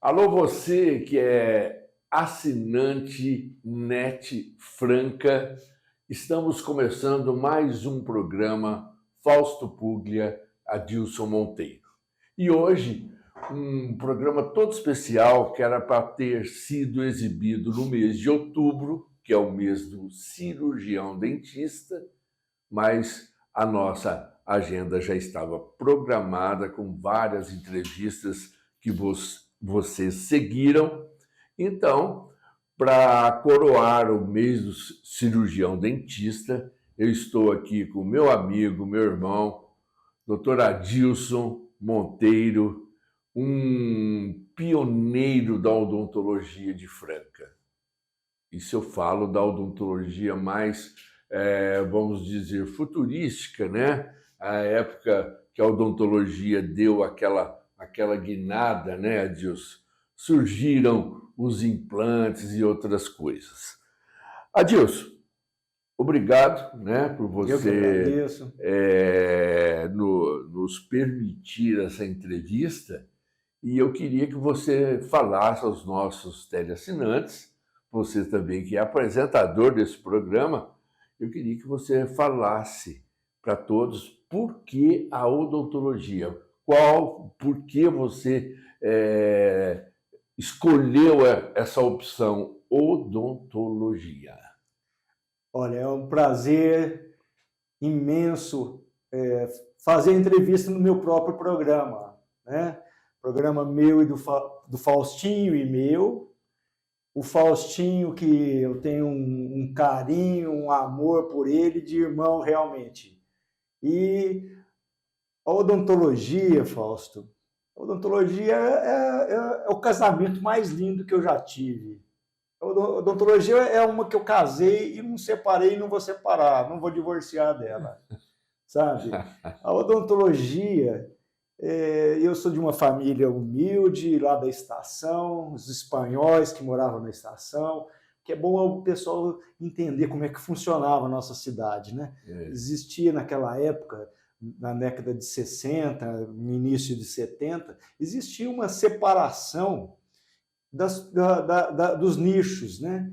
Alô, você que é assinante Net Franca, estamos começando mais um programa Fausto Puglia, Adilson Monteiro. E hoje, um programa todo especial que era para ter sido exibido no mês de outubro, que é o mês do cirurgião dentista, mas a nossa agenda já estava programada com várias entrevistas que vocês seguiram. Então, para coroar o mês do cirurgião dentista, eu estou aqui com meu amigo, meu irmão, Dr. Adilson Monteiro, um pioneiro da odontologia de Franca. Isso eu falo da odontologia mais, vamos dizer, futurística, né? A época que a odontologia deu aquela guinada, né, Adilson? Surgiram os implantes e outras coisas. Adilson, obrigado, né, por você nos permitir essa entrevista. E eu queria que você falasse aos nossos teleassinantes, você também que é apresentador desse programa, eu queria que você falasse para todos por que a odontologia, por que você escolheu essa opção odontologia. Olha, é um prazer imenso fazer entrevista no meu próprio programa, né? Programa meu e do Faustinho e meu. O Faustinho, que eu tenho um carinho, um amor por ele, de irmão realmente. E a odontologia, Fausto, a odontologia é o casamento mais lindo que eu já tive. A odontologia é uma que eu casei e não separei e não vou separar, não vou divorciar dela, sabe? A odontologia, eu sou de uma família humilde, lá da estação, os espanhóis que moravam na estação, que é bom o pessoal entender como é que funcionava a nossa cidade, né? Existia naquela época, na década de 60, no início de 70, existia uma separação dos nichos, né?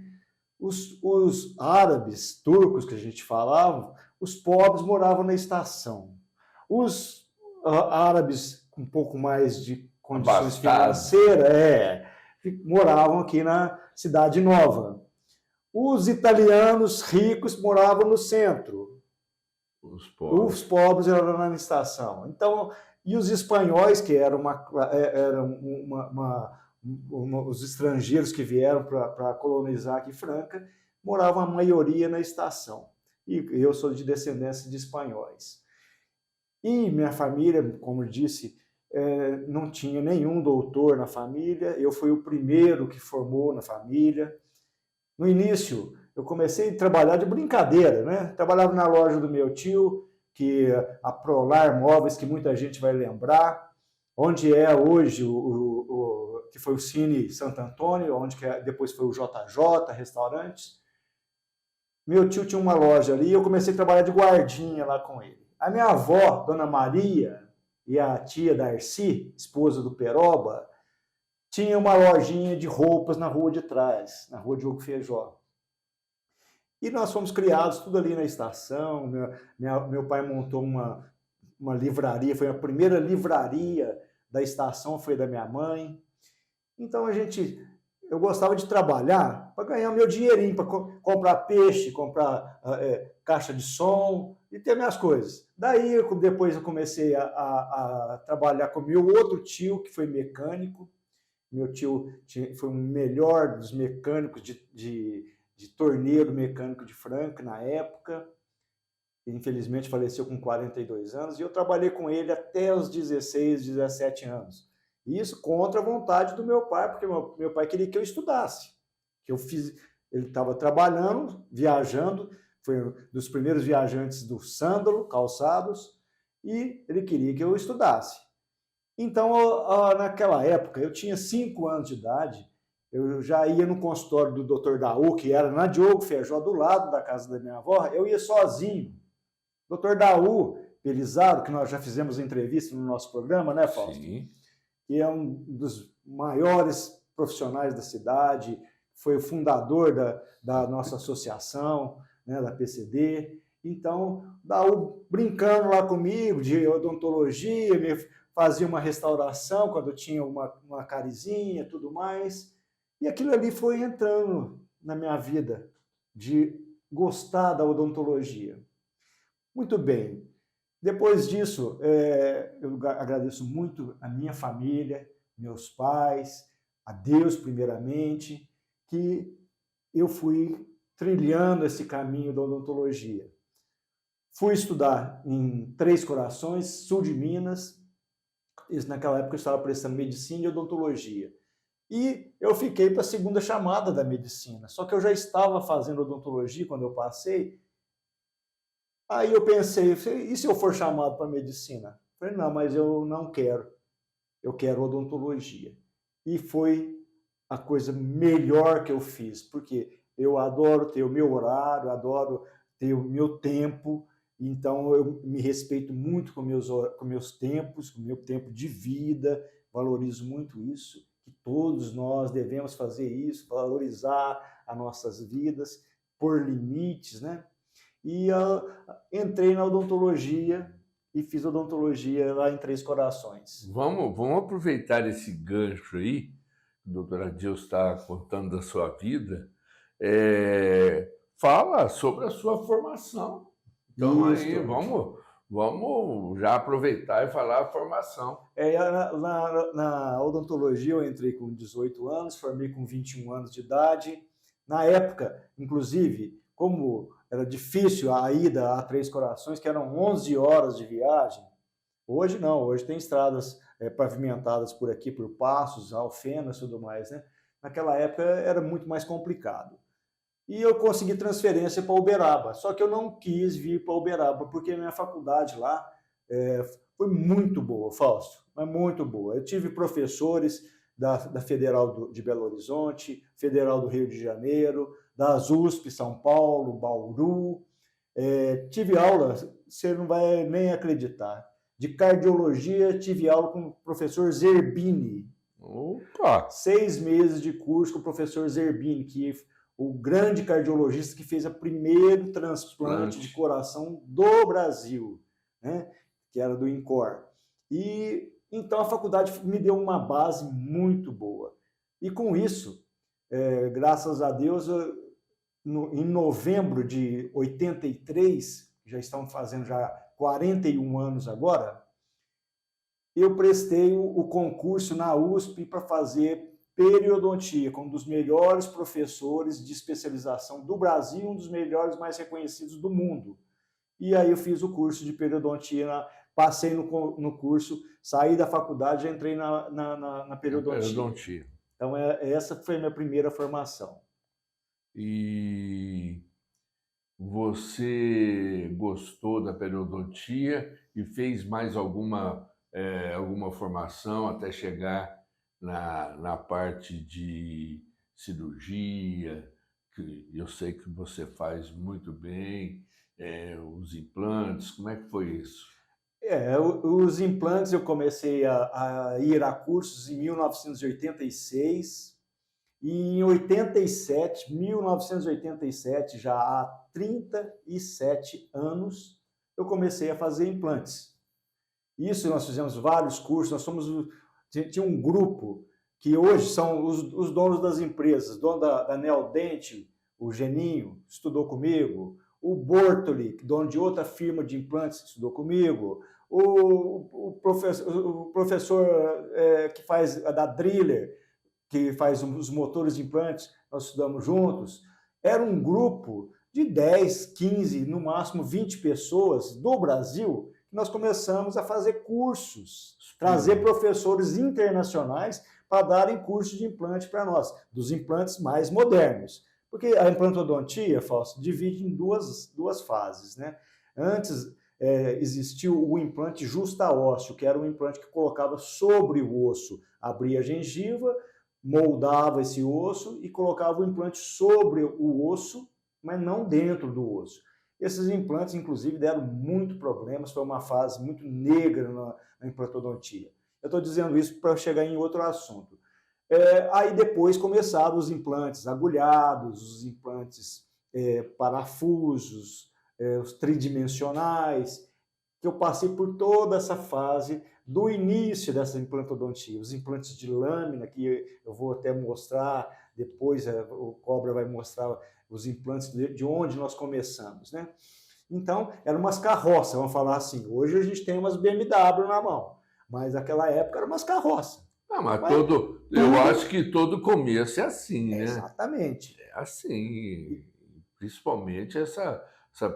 Os árabes, turcos que a gente falava, os pobres moravam na estação. Os árabes com um pouco mais de condições financeiras moravam aqui na Cidade Nova. Os italianos ricos moravam no centro. Os pobres eram na estação. Então, e os espanhóis, que eram os estrangeiros que vieram para colonizar aqui Franca, moravam a maioria na estação. E eu sou de descendência de espanhóis. E minha família, como eu disse, não tinha nenhum doutor na família. Eu fui o primeiro que formou na família. No início, eu comecei a trabalhar de brincadeira, né? Trabalhava na loja do meu tio, a Prolar Móveis, que muita gente vai lembrar, onde é hoje que foi o Cine Santo Antônio, onde depois foi o JJ Restaurantes. Meu tio tinha uma loja ali e eu comecei a trabalhar de guardinha lá com ele. A minha avó, Dona Maria, e a tia Darcy, esposa do Peroba, tinha uma lojinha de roupas na rua de trás, na rua Diogo Feijó. E nós fomos criados tudo ali na estação. Meu pai montou uma livraria, foi a primeira livraria da estação, foi da minha mãe. Então eu gostava de trabalhar para ganhar meu dinheirinho, para comprar peixe, comprar caixa de som e ter minhas coisas. Daí, depois eu comecei a trabalhar com meu outro tio, que foi mecânico. Meu tio foi o melhor dos mecânicos de torneiro mecânico de Franca na época. Infelizmente faleceu com 42 anos. E eu trabalhei com ele até os 16, 17 anos. Isso contra a vontade do meu pai, porque meu pai queria que eu estudasse. Ele estava trabalhando, viajando, foi um dos primeiros viajantes do Sândalo, Calçados, e ele queria que eu estudasse. Então, naquela época, eu tinha 5 anos de idade, eu já ia no consultório do Dr. Daú, que era na Diogo Feijó, do lado da casa da minha avó, eu ia sozinho. Dr. Daú Pelizaro, que nós já fizemos entrevista no nosso programa, né, Fausto? Sim. que é um dos maiores profissionais da cidade, foi o fundador da nossa associação, né, da PCD. Então, brincando lá comigo de odontologia, me fazia uma restauração quando eu tinha uma carizinha e tudo mais. E aquilo ali foi entrando na minha vida, de gostar da odontologia. Muito bem. Depois disso, eu agradeço muito a minha família, meus pais, a Deus primeiramente, que eu fui trilhando esse caminho da odontologia. Fui estudar em Três Corações, sul de Minas. Naquela época eu estava prestando medicina e odontologia. E eu fiquei para a segunda chamada da medicina. Só que eu já estava fazendo odontologia quando eu passei. Aí eu pensei, e se eu for chamado para medicina? Falei, não, mas eu não quero. Eu quero odontologia. E foi a coisa melhor que eu fiz, porque eu adoro ter o meu horário, adoro ter o meu tempo, então eu me respeito muito com meus tempos, com o meu tempo de vida, valorizo muito isso, que todos nós devemos fazer isso, valorizar as nossas vidas, por limites, né? E entrei na odontologia e fiz odontologia lá em Três Corações. Vamos aproveitar esse gancho aí, que a doutora Adilson está contando da sua vida. Fala sobre a sua formação. Então, Isso. aí, vamos já aproveitar e falar a formação. Na odontologia eu entrei com 18 anos, formei com 21 anos de idade. Na época, inclusive, como era difícil a ida a Três Corações, que eram 11 horas de viagem, hoje não, hoje tem estradas pavimentadas por aqui, por Passos, Alfenas e tudo mais, né? Naquela época era muito mais complicado. E eu consegui transferência para Uberaba, só que eu não quis vir para Uberaba, porque a minha faculdade lá foi muito boa, Fausto, mas muito boa. Eu tive professores da Federal de Belo Horizonte, Federal do Rio de Janeiro, das USP, São Paulo, Bauru. Tive aula, você não vai nem acreditar, de cardiologia, tive aula com o professor Zerbini. Opa! 6 meses de curso com o professor Zerbini, que o grande cardiologista que fez o primeiro transplante de coração do Brasil, né? Que era do INCOR. E então a faculdade me deu uma base muito boa. E com isso, graças a Deus, em novembro de 83, já estão fazendo já 41 anos agora, eu prestei o concurso na USP para fazer periodontia, com um dos melhores professores de especialização do Brasil, um dos melhores mais reconhecidos do mundo. E aí eu fiz o curso de periodontia, passei no curso, saí da faculdade, já entrei na periodontia. Então essa foi a minha primeira formação. E você gostou da periodontia e fez mais alguma formação até chegar na parte de cirurgia, que eu sei que você faz muito bem, os implantes, como é que foi isso? Os implantes eu comecei a ir a cursos em 1986 e em 1987, já há 37 anos, eu comecei a fazer implantes. Isso nós fizemos vários cursos, tinha um grupo que hoje são os donos das empresas, dono da Neodente, o Geninho, estudou comigo, o Bortoli, dono de outra firma de implantes, estudou comigo, o professor que faz da Driller, que faz os motores de implantes, nós estudamos juntos. Era um grupo de 10, 15, no máximo 20 pessoas do Brasil, que nós começamos a fazer cursos, trazer professores internacionais para darem cursos de implante para nós, dos implantes mais modernos. Porque a implantodontia, Fausto, divide em duas fases, né? Antes existiu o implante justa-ósseo, que era um implante que colocava sobre o osso, abria a gengiva, moldava esse osso e colocava o implante sobre o osso, mas não dentro do osso. Esses implantes, inclusive, deram muito problemas, foi uma fase muito negra na implantodontia. Eu estou dizendo isso para chegar em outro assunto. Aí depois começaram os implantes agulhados, os implantes parafusos, os tridimensionais, que eu passei por toda essa fase do início dessa implantodontia, os implantes de lâmina, que eu vou até mostrar depois, o Cobra vai mostrar os implantes de onde nós começamos, né? Então, eram umas carroças, vamos falar assim. Hoje a gente tem umas BMW na mão, mas naquela época eram umas carroças. Eu acho que todo começo é assim, né? Exatamente. É assim, principalmente essa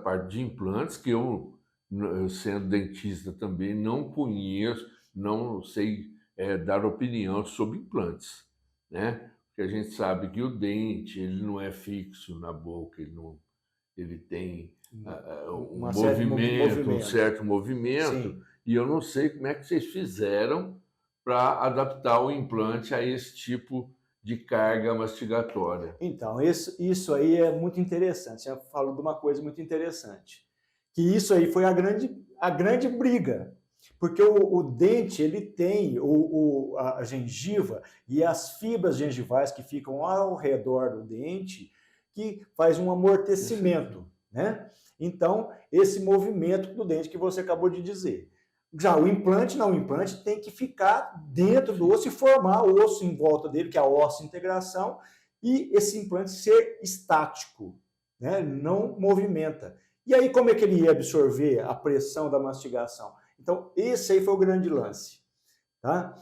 parte de implantes que eu sendo dentista também, não conheço, não sei dar opinião sobre implantes, né? Porque a gente sabe que o dente ele não é fixo na boca, ele tem um certo movimento, Sim. E eu não sei como é que vocês fizeram para adaptar o implante a esse tipo de carga mastigatória. Então, isso aí é muito interessante. Você falou de uma coisa muito interessante. Que isso aí foi a grande briga. Porque o dente, ele tem a gengiva e as fibras gengivais que ficam ao redor do dente, que faz um amortecimento, né? Então, esse movimento do dente que você acabou de dizer. Já o implante, não, o implante tem que ficar dentro do osso e formar o osso em volta dele, que é a osso-integração, e esse implante ser estático, né? Não movimenta. E aí, como é que ele ia absorver a pressão da mastigação? Então, esse aí foi o grande lance. Tá?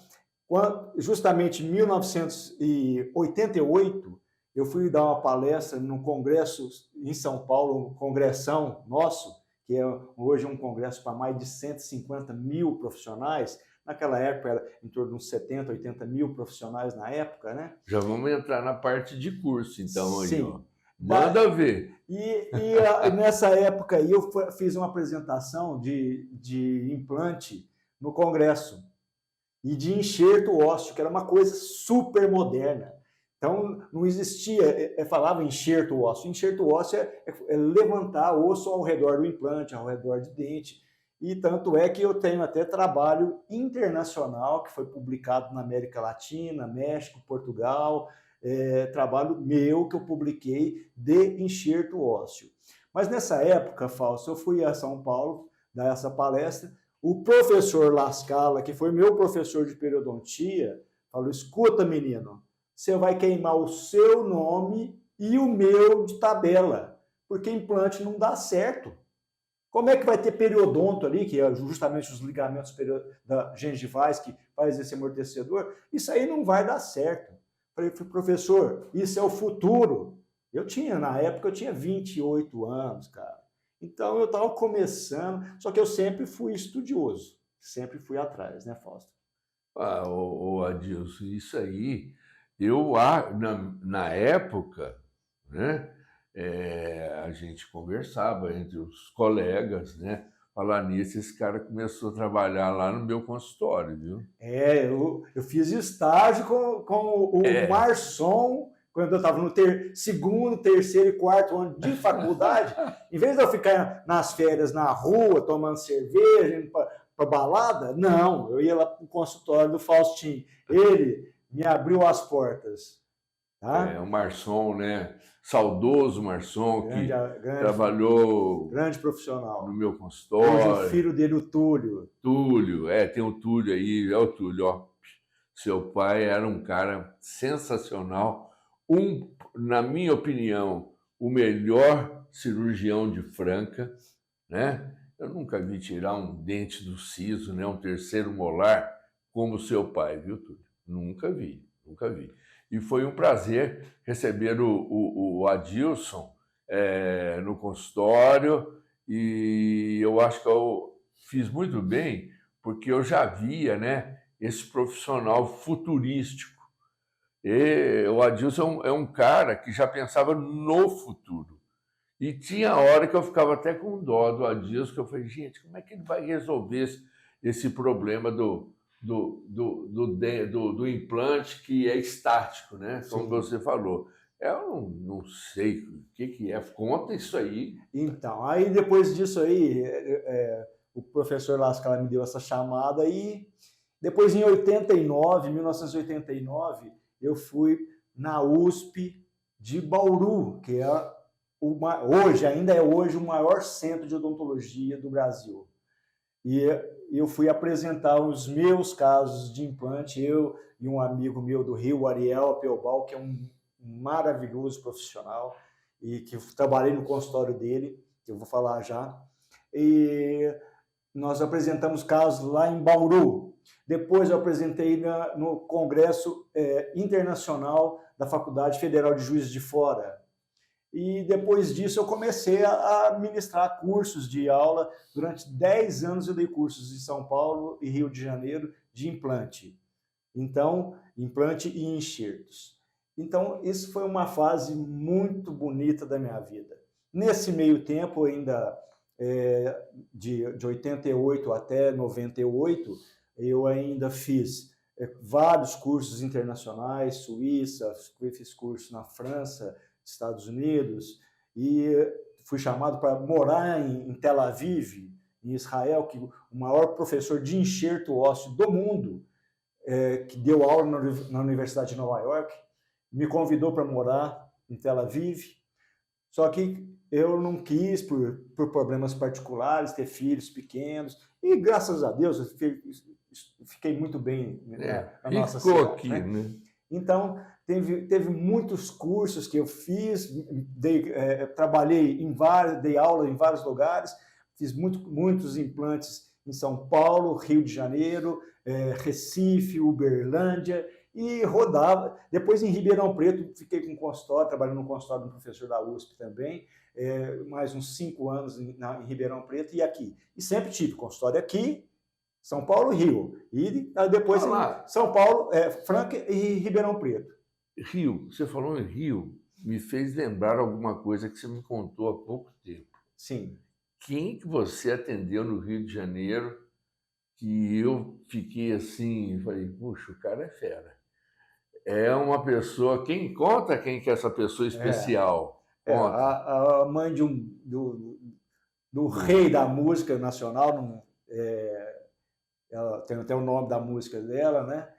Justamente em 1988, eu fui dar uma palestra num congresso em São Paulo, um congressão nosso, que é hoje um congresso para mais de 150 mil profissionais. Naquela época era em torno de uns 70, 80 mil profissionais na época, né? Já vamos entrar na parte de curso, então. Sim. Aí, ó. Manda ver. E nessa época aí eu fiz uma apresentação de implante no congresso e de enxerto ósseo, que era uma coisa super moderna. Então, não existia, falava enxerto ósseo. Enxerto ósseo é levantar osso ao redor do implante, ao redor de dente. E tanto é que eu tenho até trabalho internacional, que foi publicado na América Latina, México, Portugal, trabalho meu que eu publiquei de enxerto ósseo. Mas nessa época, Fausto, eu fui a São Paulo dar essa palestra, o professor Lascala, que foi meu professor de periodontia, falou, escuta, menino, você vai queimar o seu nome e o meu de tabela, porque implante não dá certo. Como é que vai ter periodonto ali, que é justamente os ligamentos gengivais que faz esse amortecedor? Isso aí não vai dar certo. Falei, professor, isso é o futuro. Na época eu tinha 28 anos, cara. Então eu estava começando, só que eu sempre fui estudioso, sempre fui atrás, né, Fausto? Adilson, isso aí, na época, né, a gente conversava entre os colegas, né? Falar nisso, esse cara começou a trabalhar lá no meu consultório, viu? Eu fiz estágio com o Marçom, quando eu estava no segundo, terceiro e quarto ano de faculdade. Em vez de eu ficar nas férias na rua, tomando cerveja, indo para balada, não, eu ia lá para o consultório do Faustinho. Ele me abriu as portas. Tá? O Marçom, né? Saudoso Marçom, que trabalhou... Grande profissional. No meu consultório. Hoje o filho dele, o Túlio. Túlio, tem o Túlio aí, é o Túlio, ó. Seu pai era um cara sensacional. Na minha opinião, o melhor cirurgião de Franca, né? Eu nunca vi tirar um dente do siso, né? Um terceiro molar, como seu pai, viu, Túlio? Nunca vi. E foi um prazer receber o Adilson no consultório, e eu acho que eu fiz muito bem, porque eu já via, né, esse profissional futurístico. E o Adilson é um cara que já pensava no futuro. E tinha hora que eu ficava até com dó do Adilson, que eu falei, gente, como é que ele vai resolver esse problema do implante que é estático, né? Como Sim. você falou. Eu não sei o que é. Conta isso aí. Então, aí depois disso aí, o professor Lascala me deu essa chamada e Depois, em 1989, eu fui na USP de Bauru, que é ainda é hoje o maior centro de odontologia do Brasil. E eu fui apresentar os meus casos de implante, eu e um amigo meu do Rio, Ariel Apelbal, que é um maravilhoso profissional, e que trabalhei no consultório dele, que eu vou falar já. E nós apresentamos casos lá em Bauru. Depois eu apresentei no Congresso Internacional da Faculdade Federal de Juiz de Fora. E depois disso eu comecei a ministrar cursos de aula. Durante 10 anos eu dei cursos em São Paulo e Rio de Janeiro de implante. Então, implante e enxertos. Então, isso foi uma fase muito bonita da minha vida. Nesse meio tempo, ainda de 88 até 98, eu ainda fiz vários cursos internacionais, Suíça, fiz curso na França, Estados Unidos, e fui chamado para morar em Tel Aviv, em Israel, que o maior professor de enxerto ósseo do mundo, que deu aula na Universidade de Nova York, me convidou para morar em Tel Aviv, só que eu não quis, por problemas particulares, ter filhos pequenos, e graças a Deus eu fiquei muito bem na nossa cidade. Aqui, né? Então, teve muitos cursos que eu fiz, trabalhei dei aula em vários lugares, fiz muitos implantes em São Paulo, Rio de Janeiro, Recife, Uberlândia, e rodava. Depois, em Ribeirão Preto, fiquei com consultório, trabalhando no consultório de um professor da USP também, mais uns 5 anos em Ribeirão Preto e aqui. E sempre tive consultório aqui, São Paulo e Rio. E depois em São Paulo, Franca e Ribeirão Preto. Rio, você falou em Rio, me fez lembrar alguma coisa que você me contou há pouco tempo. Sim. Quem que você atendeu no Rio de Janeiro que eu fiquei assim, falei, puxa, o cara é fera. É uma pessoa, quem que é essa pessoa especial? A mãe do rei da música nacional, ela tem até o nome da música dela, né?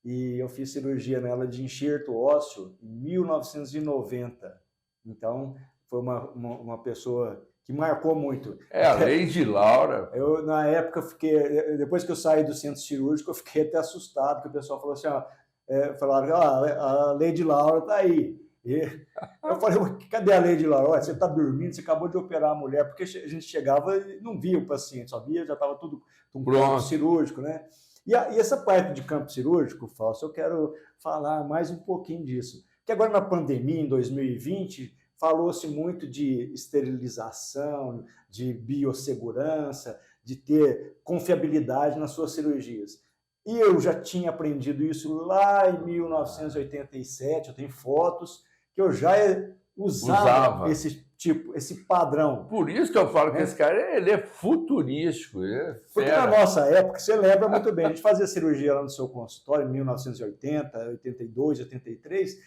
E eu fiz cirurgia nela de enxerto ósseo em 1990. Então, foi uma pessoa que marcou muito. A Lady Laura. Eu, na época, depois que eu saí do centro cirúrgico, eu fiquei até assustado, porque o pessoal falou assim, falaram, a Lady Laura está aí. E eu falei, cadê a Lady Laura? Você está dormindo, você acabou de operar a mulher, porque a gente chegava e não via o paciente, só via, já estava tudo um campo cirúrgico, né? E essa parte de campo cirúrgico, Fausto, eu quero falar mais um pouquinho disso. Porque agora na pandemia, em 2020, falou-se muito de esterilização, de biossegurança, de ter confiabilidade nas suas cirurgias. E eu já tinha aprendido isso lá em 1987, eu tenho fotos que eu já usava. esse padrão. Por isso que eu falo que esse cara ele é futurístico. Porque na nossa época, você lembra muito bem, a gente fazia cirurgia lá no seu consultório em 1980, 82, 83,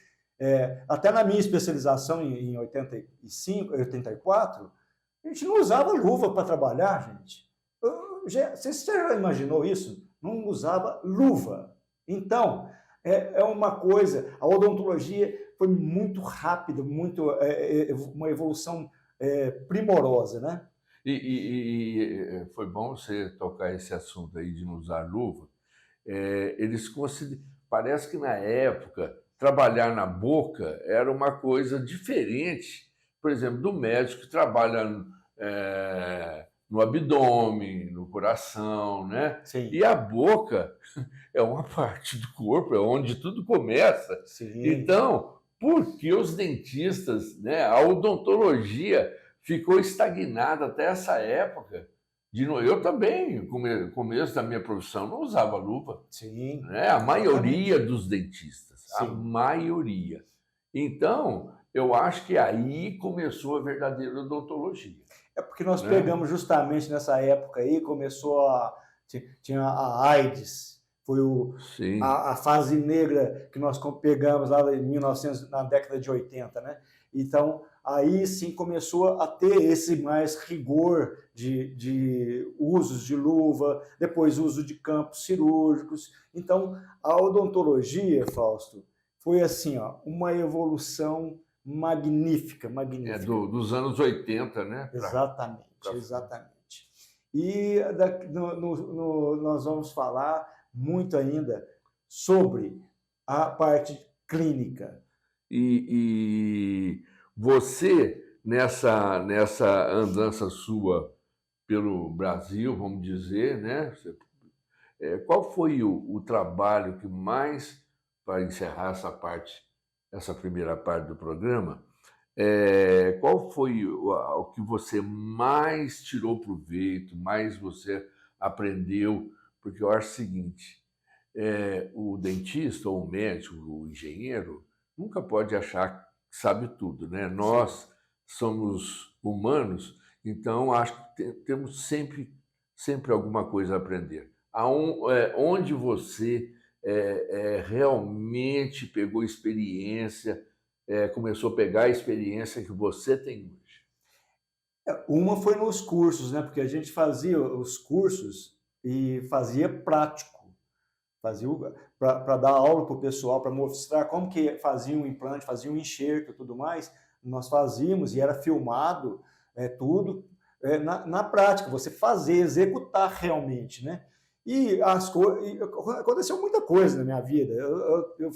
até na minha especialização em 85, 84, a gente não usava luva para trabalhar, gente. Você já imaginou isso? Não usava luva. Então, é uma coisa, a odontologia foi muito rápida, uma evolução primorosa, né? E foi bom você tocar esse assunto aí de não usar luva. Parece que na época, trabalhar na boca era uma coisa diferente, por exemplo, do médico que trabalha no abdômen, no coração, né? Sim. E a boca é uma parte do corpo, é onde tudo começa. Sim. Então, por que os dentistas, né, a odontologia ficou estagnada até essa época? Eu também, no começo da minha profissão, não usava luva. Sim. Né? A maioria dos dentistas, Sim. a maioria. Então, eu acho que aí começou a verdadeira odontologia. É porque nós pegamos justamente nessa época aí, tinha a AIDS, foi a fase negra que nós pegamos lá em 1900, na década de 80, né? Então, aí sim começou a ter esse mais rigor de usos de luva, depois uso de campos cirúrgicos. Então, a odontologia, Fausto, foi assim, ó, uma evolução magnífica, magnífica. Dos anos 80, né? Exatamente, exatamente. E nós vamos falar muito ainda sobre a parte clínica. E você, nessa andança sua pelo Brasil, vamos dizer, né? Qual foi o trabalho que mais, para encerrar essa primeira parte do programa, qual foi o que você mais tirou proveito, mais você aprendeu? Porque eu acho o seguinte, o dentista, ou o médico, o engenheiro, nunca pode achar que sabe tudo, né? Nós somos humanos, então acho que temos sempre alguma coisa a aprender. Onde você realmente pegou experiência, começou a pegar a experiência que você tem hoje? Uma foi nos cursos, né? Porque a gente fazia os cursos e fazia prático. Fazia para dar aula para o pessoal, para mostrar como que fazia um implante, fazia um enxerto e tudo mais. Nós fazíamos e era filmado tudo na prática, você fazer, executar realmente, né? E aconteceu muita coisa na minha vida. Eu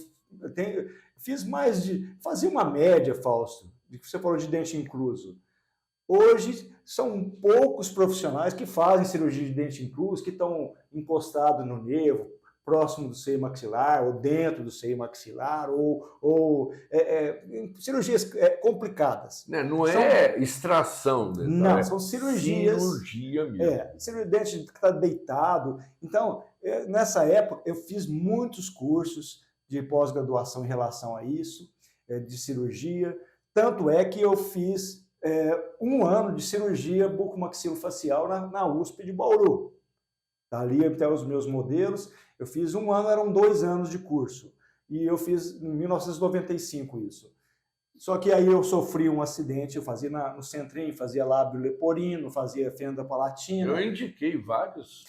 fiz fazia uma média, Fausto, de que você falou de dente incluso. Hoje, são poucos profissionais que fazem cirurgia de dente incluso, que estão encostados no nervo, próximo do seio maxilar, ou dentro do seio maxilar, ou cirurgias complicadas. Não é extração dental. Não, são cirurgias. Cirurgia mesmo. Cirurgia de dente que está deitado. Então, nessa época, eu fiz muitos cursos de pós-graduação em relação a isso, de cirurgia. Tanto é que eu fiz 1 ano de cirurgia bucomaxilofacial na USP de Bauru. Ali até os meus modelos. Eu fiz 1 ano, eram 2 anos de curso. E eu fiz em 1995 isso. Só que aí eu sofri um acidente, eu fazia no centrinho, fazia lábio leporino, fazia fenda palatina. Eu indiquei vários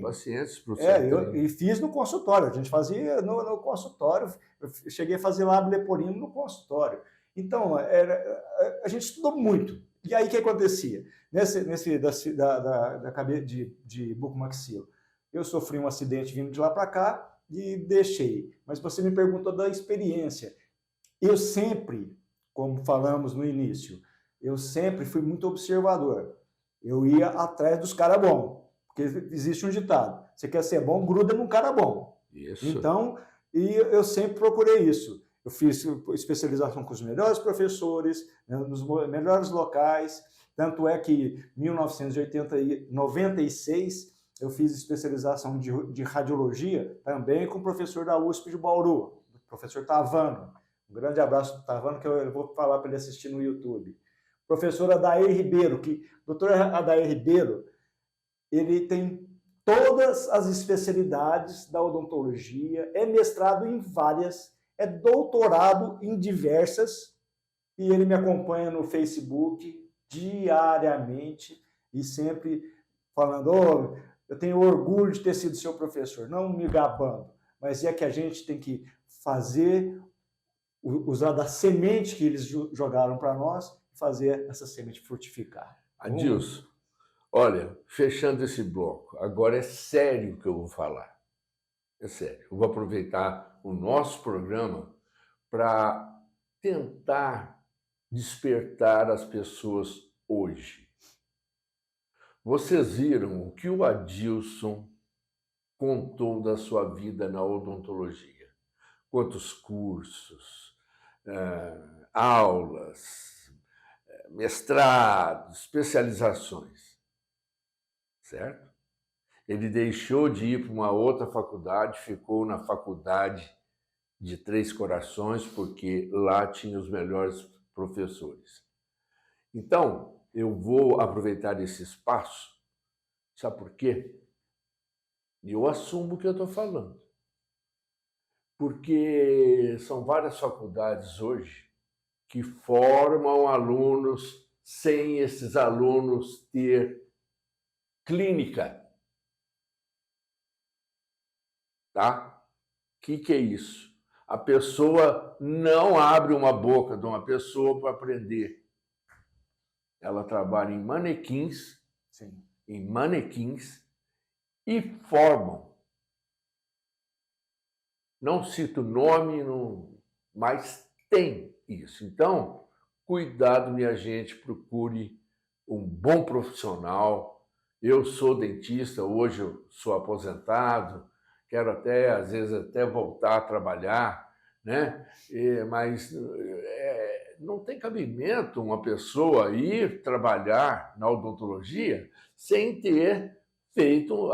pacientes para o centrinho. E fiz no consultório, a gente fazia no consultório, eu cheguei a fazer lábio leporino no consultório. Então, a gente estudou muito. E aí o que acontecia? Da cabeça de bucomaxilo, eu sofri um acidente vindo de lá para cá e deixei. Mas você me perguntou da experiência. Eu sempre, como falamos no início, eu sempre fui muito observador. Eu ia atrás dos caras bons, porque existe um ditado: você quer ser bom, gruda num cara bom. Isso. Então, eu sempre procurei isso. Eu fiz especialização com os melhores professores, nos melhores locais. Tanto é que em 1996 eu fiz especialização de radiologia também com o professor da USP de Bauru, o professor Tavano. Um grande abraço do Tavano, que eu vou falar para ele assistir no YouTube. Professor Adair Ribeiro, doutor Adair Ribeiro, ele tem todas as especialidades da odontologia, é mestrado em várias, é doutorado em diversas, e ele me acompanha no Facebook diariamente e sempre falando: eu tenho orgulho de ter sido seu professor, não me gabando, mas é que a gente tem que usar da semente que eles jogaram para nós, fazer essa semente frutificar. Adilson, olha, fechando esse bloco, agora é sério que eu vou falar. É sério. Eu vou aproveitar o nosso programa para tentar despertar as pessoas hoje. Vocês viram o que o Adilson contou da sua vida na odontologia? Quantos cursos, aulas, mestrados, especializações, certo? Ele deixou de ir para uma outra faculdade, ficou na faculdade de Três Corações, porque lá tinha os melhores professores. Então, eu vou aproveitar esse espaço, sabe por quê? Eu assumo o que eu estou falando. Porque são várias faculdades hoje que formam alunos sem esses alunos ter clínica. Tá? O que é isso? A pessoa não abre uma boca de uma pessoa para aprender. Ela trabalha em manequins, Sim. E formam. Não cito o nome, mas tem isso. Então, cuidado, minha gente, procure um bom profissional. Eu sou dentista, hoje eu sou aposentado, quero até, às vezes, até voltar a trabalhar, né? Mas não tem cabimento uma pessoa ir trabalhar na odontologia sem ter feito,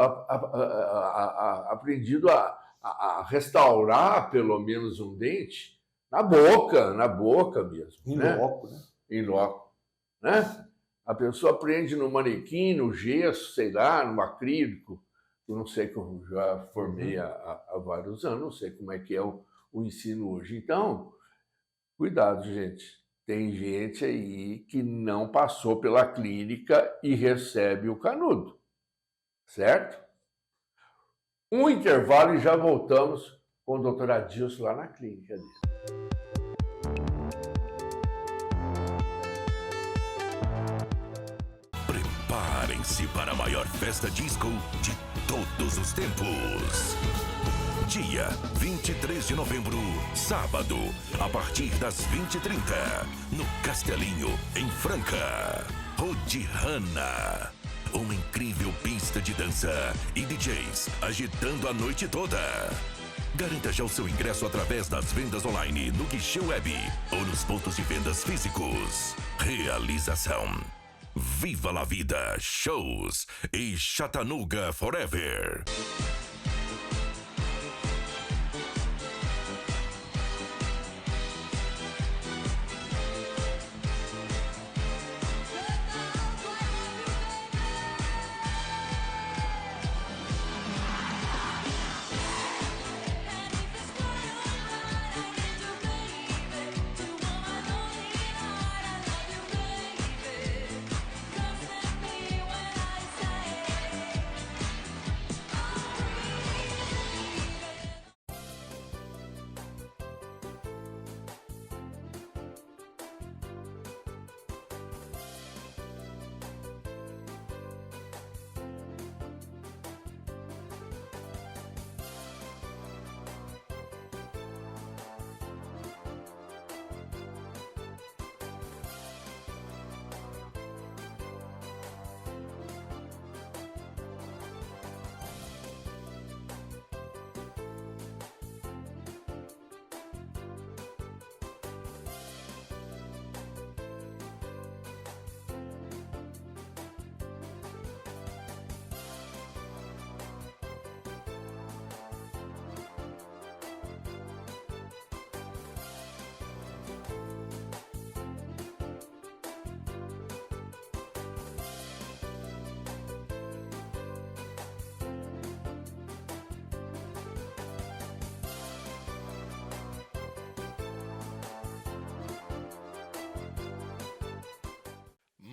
aprendido a restaurar pelo menos um dente na boca mesmo. Em né? loco, né? Em loco, né? A pessoa aprende no manequim, no gesso, sei lá, no acrílico. Eu não sei, como já formei há vários anos, não sei como é que é o ensino hoje. Então, cuidado, gente. Tem gente aí que não passou pela clínica e recebe o canudo, certo? Um intervalo e já voltamos com o doutor Adilson lá na clínica dele. Preparem-se para a maior festa disco de todos os tempos. Dia 23 de novembro, sábado, a partir das 20h30, no Castelinho, em Franca. Rodirana. Uma incrível pista de dança e DJs agitando a noite toda. Garanta já o seu ingresso através das vendas online no Guichê Web ou nos pontos de vendas físicos. Realização: Viva la Vida Shows e Chattanooga Forever.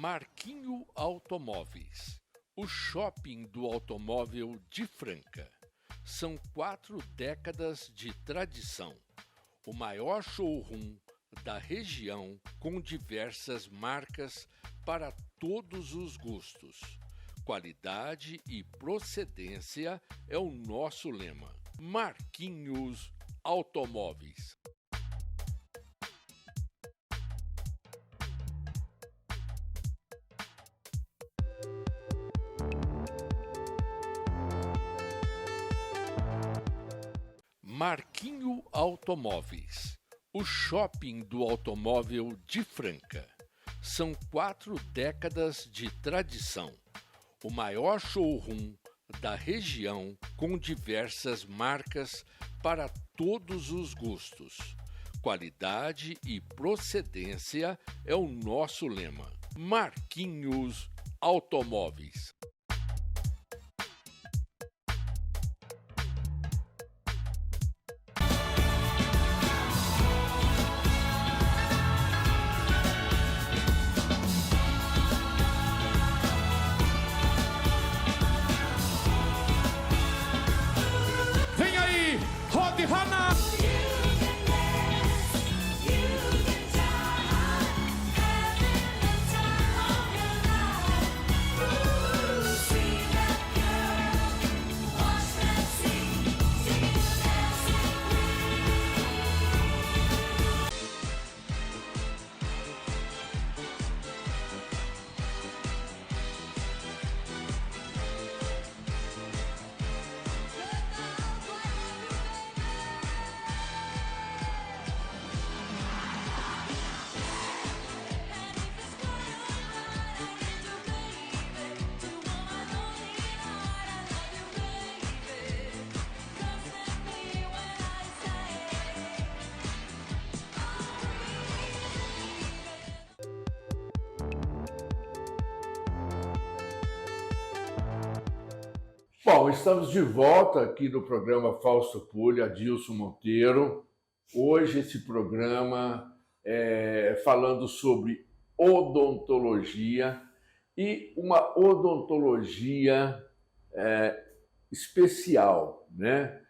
Marquinho Automóveis, o shopping do automóvel de Franca. São 4 décadas de tradição. O maior showroom da região com diversas marcas para todos os gostos. Qualidade e procedência é o nosso lema. Marquinhos Automóveis. Marquinho Automóveis, o shopping do automóvel de Franca. São 4 décadas de tradição. O maior showroom da região com diversas marcas para todos os gostos. Qualidade e procedência é o nosso lema. Marquinhos Automóveis. Bom, estamos de volta aqui no programa Fausto Puglia, Adilson Monteiro. Hoje esse programa é falando sobre odontologia e uma odontologia especial, né?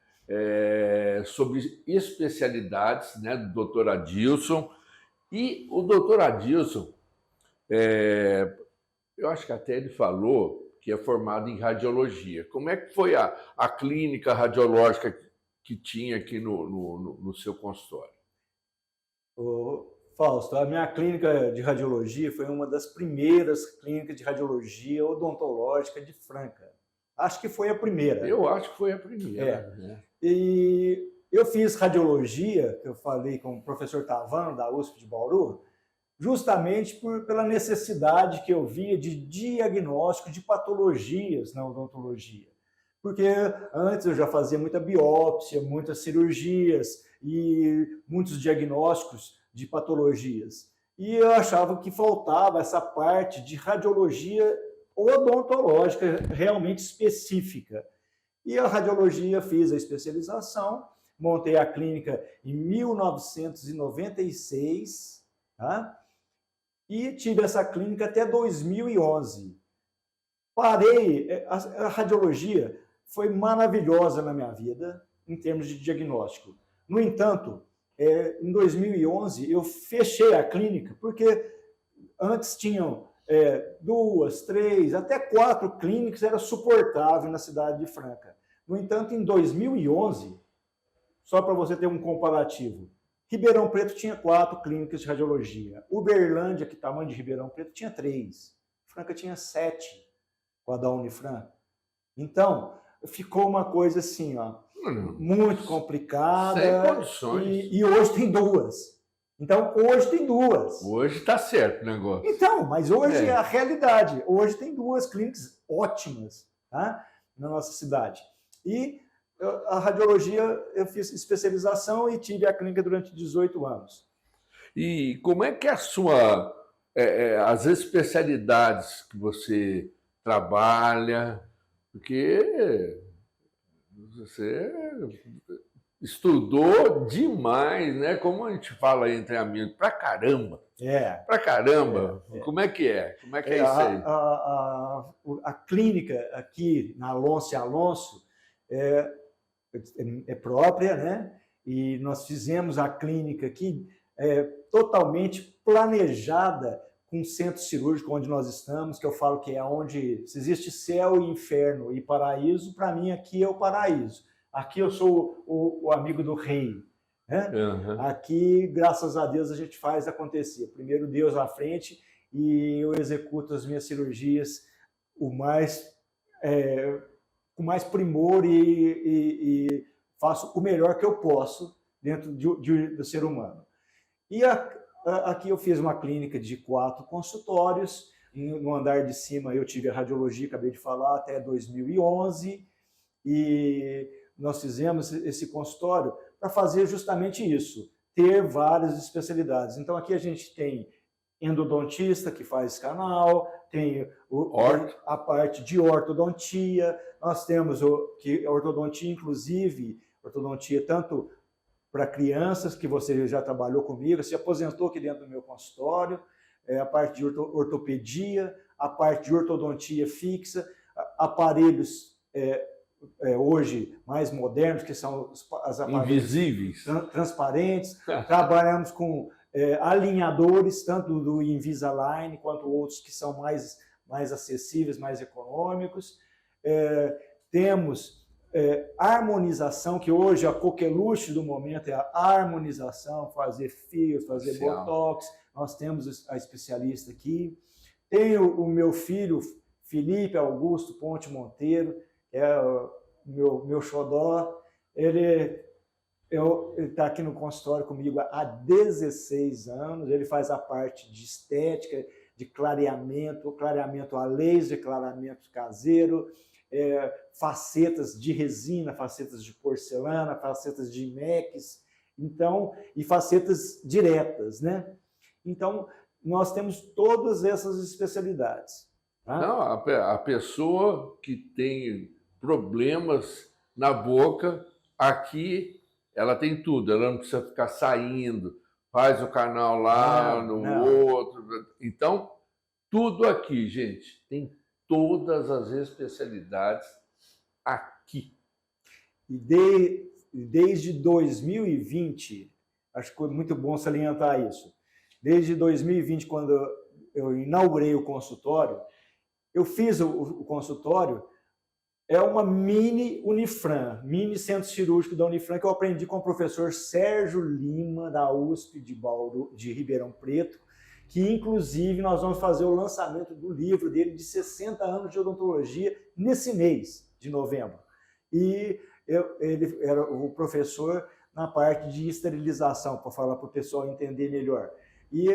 Sobre especialidades, né, do Dr. Adilson. E o Dr. Adilson, eu acho que até ele falou que é formado em radiologia. Como é que foi a clínica radiológica que tinha aqui no seu consultório? Fausto, a minha clínica de radiologia foi uma das primeiras clínicas de radiologia odontológica de Franca. Acho que foi a primeira. Eu acho que foi a primeira. Né? E eu fiz radiologia, que eu falei com o professor Tavano, da USP de Bauru, justamente pela necessidade que eu via de diagnóstico de patologias na odontologia. Porque antes eu já fazia muita biópsia, muitas cirurgias e muitos diagnósticos de patologias. E eu achava que faltava essa parte de radiologia odontológica realmente específica. E a radiologia, fiz a especialização, montei a clínica em 1996, tá? E tive essa clínica até 2011. Parei, a radiologia foi maravilhosa na minha vida, em termos de diagnóstico. No entanto, em 2011, eu fechei a clínica, porque antes tinham 2, 3, até 4 clínicas, era suportável na cidade de Franca. No entanto, em 2011, só para você ter um comparativo, Ribeirão Preto tinha 4 clínicas de radiologia. Uberlândia, que tamanho de Ribeirão Preto, tinha 3. Franca tinha 7, com a da Unifran. Então, ficou uma coisa assim, ó, muito complicada. Sem condições. E hoje tem 2. Então, hoje tem 2. Hoje está certo o negócio. Então, mas hoje é a realidade. Hoje tem 2 clínicas ótimas, tá? Na nossa cidade. E a radiologia, eu fiz especialização e tive a clínica durante 18 anos. E como é que é as especialidades que você trabalha? Porque você estudou demais, né? Como a gente fala entre amigos, pra caramba. Pra caramba. Como é que é? Como é que é isso aí? A clínica aqui na Alonso e Alonso é própria, né? E nós fizemos a clínica aqui totalmente planejada com o centro cirúrgico onde nós estamos, que eu falo que é onde se existe céu e inferno e paraíso, para mim aqui é o paraíso. Aqui eu sou o amigo do rei. Né? Uhum. Aqui, graças a Deus, a gente faz acontecer. Primeiro Deus à frente e eu executo as minhas cirurgias com mais primor e faço o melhor que eu posso dentro do ser humano. E aqui eu fiz uma clínica de 4 consultórios. No andar de cima eu tive a radiologia, acabei de falar, até 2011. E nós fizemos esse consultório para fazer justamente isso, ter várias especialidades. Então aqui a gente tem endodontista que faz canal, tem a parte de ortodontia, nós temos a ortodontia, inclusive, ortodontia tanto para crianças, que você já trabalhou comigo, se aposentou aqui dentro do meu consultório, a parte de ortopedia, a parte de ortodontia fixa, aparelhos hoje mais modernos, que são as aparelhos invisíveis, transparentes. Trabalhamos com alinhadores, tanto do Invisalign quanto outros que são mais acessíveis, mais econômicos. Temos harmonização, que hoje a coqueluche do momento é a harmonização, fazer fios, fazer botox. Nós temos a especialista aqui. Tenho o meu filho, Felipe Augusto Ponte Monteiro, meu xodó. Ele está aqui no consultório comigo há 16 anos. Ele faz a parte de estética, de clareamento a laser, clareamento caseiro, facetas de resina, facetas de porcelana, facetas de IMEX, então, e facetas diretas, né? Então, nós temos todas essas especialidades. Tá? Não, a pessoa que tem problemas na boca, aqui ela tem tudo, ela não precisa ficar saindo, faz o canal lá outro. Então, tudo aqui, gente, tem todas as especialidades aqui. E desde 2020, acho que foi muito bom salientar isso, desde 2020, quando eu inaugurei o consultório, eu fiz o consultório, é uma mini Unifran, mini centro cirúrgico da Unifran, que eu aprendi com o professor Sérgio Lima, da USP de Ribeirão Preto, que inclusive nós vamos fazer o lançamento do livro dele de 60 anos de odontologia nesse mês de novembro. E ele era o professor na parte de esterilização, para falar para o pessoal entender melhor. E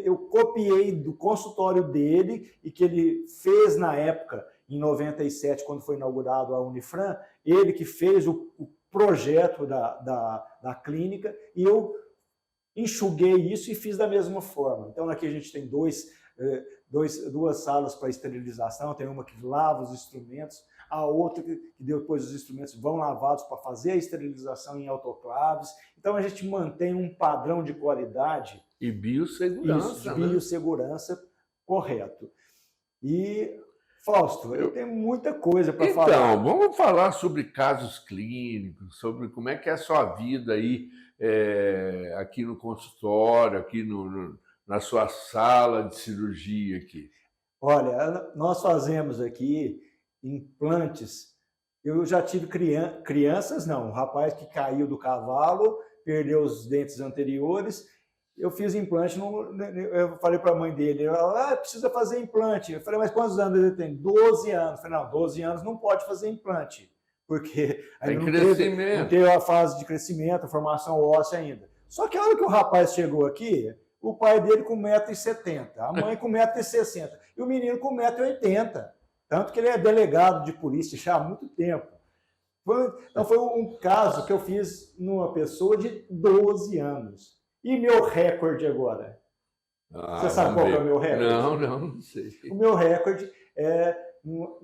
eu copiei do consultório dele, e que ele fez na época, em 97, quando foi inaugurado a Unifran, ele que fez o projeto da clínica, e eu enxuguei isso e fiz da mesma forma. Então aqui a gente tem duas salas para esterilização, tem uma que lava os instrumentos, a outra que depois os instrumentos vão lavados para fazer a esterilização em autoclaves. Então a gente mantém um padrão de qualidade e biossegurança, isso, biossegurança correto. E Fausto, eu tenho muita coisa para falar. Então, vamos falar sobre casos clínicos, sobre como é que é a sua vida aí aqui no consultório, aqui na sua sala de cirurgia aqui. Olha, nós fazemos aqui implantes. Eu já tive crianças, não, um rapaz que caiu do cavalo, perdeu os dentes anteriores. Eu fiz implante, eu falei para a mãe dele, ela precisa fazer implante. Eu falei, mas quantos anos ele tem? 12 anos. Eu falei, não, 12 anos não pode fazer implante, porque ainda não teve a fase de crescimento, a formação óssea ainda. Só que a hora que o rapaz chegou aqui, o pai dele com 1,70 m, a mãe com 1,60 m, e o menino com 1,80 m. Tanto que ele é delegado de polícia já há muito tempo. Então foi um caso que eu fiz numa pessoa de 12 anos. E meu recorde agora? Você sabe qual é o meu recorde? Não sei. O meu recorde é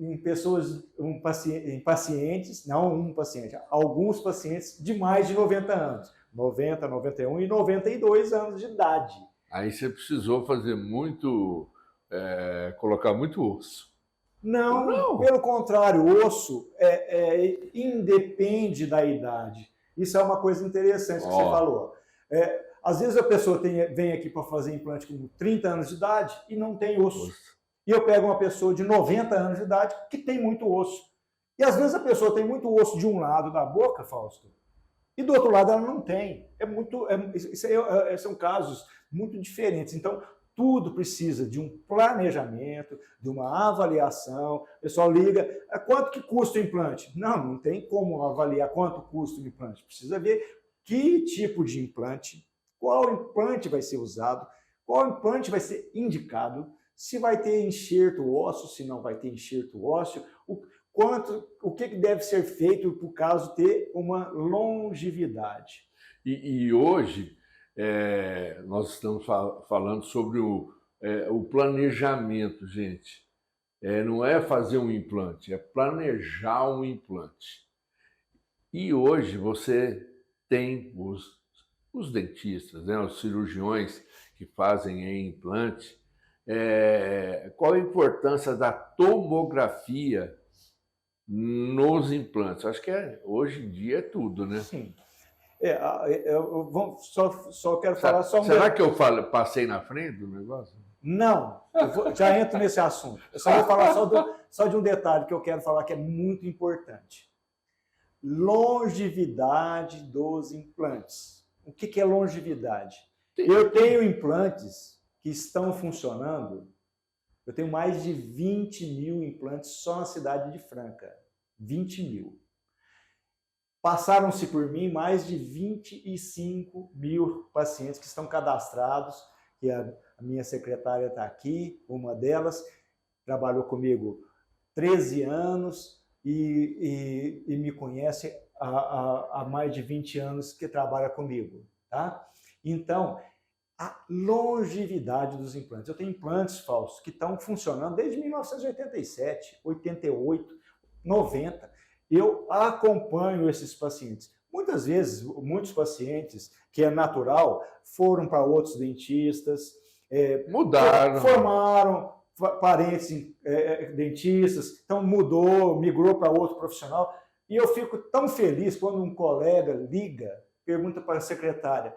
em pessoas, em pacientes, não um paciente, alguns pacientes de mais de 90 anos. 90, 91 e 92 anos de idade. Aí você precisou fazer colocar muito osso. Não, pelo contrário, o osso independe da idade. Isso é uma coisa interessante que você falou. Às vezes a pessoa vem aqui para fazer implante com 30 anos de idade e não tem osso. E eu pego uma pessoa de 90 anos de idade que tem muito osso. E às vezes a pessoa tem muito osso de um lado da boca, Fausto, e do outro lado ela não tem. São casos muito diferentes. Então, tudo precisa de um planejamento, de uma avaliação. O pessoal liga, quanto que custa o implante? Não tem como avaliar quanto custa o implante. Precisa ver que tipo de implante, qual implante vai ser usado, qual implante vai ser indicado, se vai ter enxerto ósseo, se não vai ter enxerto ósseo, o que deve ser feito para o caso ter uma longevidade. E hoje nós estamos falando sobre o planejamento, gente. Não é fazer um implante, é planejar um implante. E hoje você tem os dentistas, né, os cirurgiões que fazem implante. Qual a importância da tomografia nos implantes? Acho que hoje em dia é tudo, né? Sim. Eu só quero falar só um... Será que eu passei na frente do negócio? Não, já entro nesse assunto. Eu só vou falar só de um detalhe que eu quero falar que é muito importante. Longevidade dos implantes. O que é longevidade? Eu tenho implantes que estão funcionando, eu tenho mais de 20 mil implantes só na cidade de Franca. 20 mil. Passaram-se por mim mais de 25 mil pacientes que estão cadastrados, que a minha secretária está aqui, uma delas, trabalhou comigo 13 anos e me conhece há mais de 20 anos que trabalha comigo. Tá? Então, a longevidade dos implantes. Eu tenho implantes falsos que estão funcionando desde 1987, 88, 90. eu acompanho esses pacientes. Muitas vezes, muitos pacientes, que é natural, foram para outros dentistas, mudaram, formaram parentes dentistas, então migrou para outro profissional. E eu fico tão feliz quando um colega liga, pergunta para a secretária,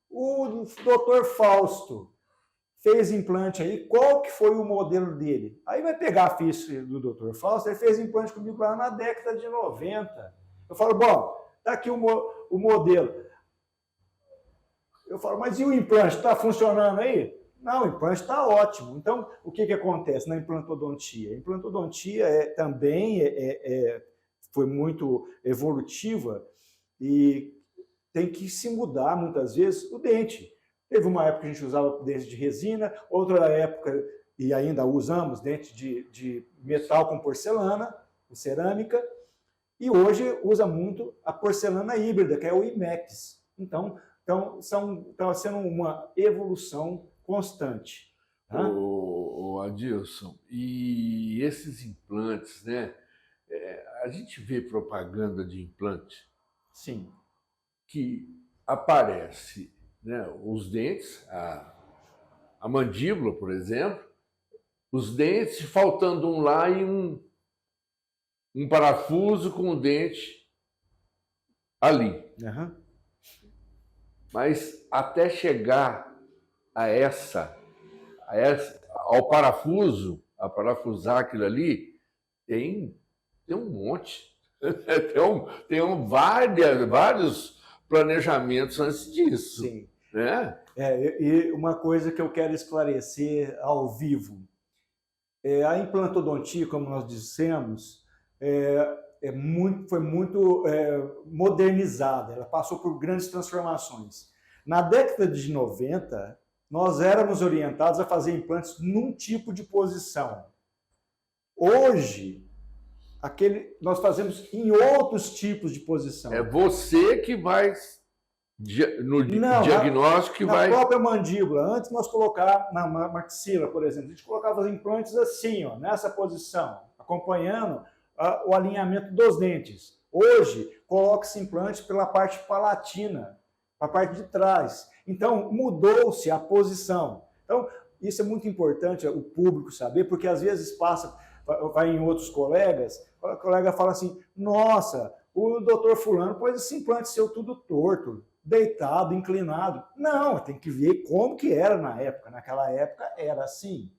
o doutor Fausto fez implante aí, qual que foi o modelo dele? Aí vai pegar a ficha do doutor Fausto, ele fez implante comigo lá na década de 90. Eu falo, bom, tá aqui o modelo. Eu falo, mas e o implante, está funcionando aí? Não, o implante está ótimo. Então, o que acontece na implantodontia? A implantodontia também foi muito evolutiva e tem que se mudar, muitas vezes, o dente. Teve uma época que a gente usava dente de resina, outra época, e ainda usamos, dente de metal com porcelana, com cerâmica, e hoje usa muito a porcelana híbrida, que é o IMEX. Então está sendo uma evolução constante. Tá? O Adilson, e esses implantes, né? A gente vê propaganda de implante. Sim. Que aparece, né, os dentes, a mandíbula, por exemplo, os dentes faltando um lá e um parafuso com o dente ali. Uhum. Mas até chegar ao parafuso, a parafusar aquilo ali, tem um monte. Tem vários planejamentos antes disso. Sim. Né? E uma coisa que eu quero esclarecer ao vivo. A implantodontia, como nós dissemos, foi muito modernizada. Ela passou por grandes transformações. Na década de 90, nós éramos orientados a fazer implantes num tipo de posição. Hoje, nós fazemos em outros tipos de posição. É você que vai no diagnóstico que vai... Na própria mandíbula. Antes nós colocávamos, na maxila, por exemplo, a gente colocava os implantes assim, ó, nessa posição, acompanhando o alinhamento dos dentes. Hoje, coloca-se implantes pela parte palatina, a parte de trás. Então, mudou-se a posição. Então, isso é muito importante o público saber, porque às vezes vai em outros colegas, o colega fala assim, nossa, o doutor fulano pôs esse implante seu tudo torto, deitado, inclinado. Não, tem que ver como que era na época. Naquela época era assim.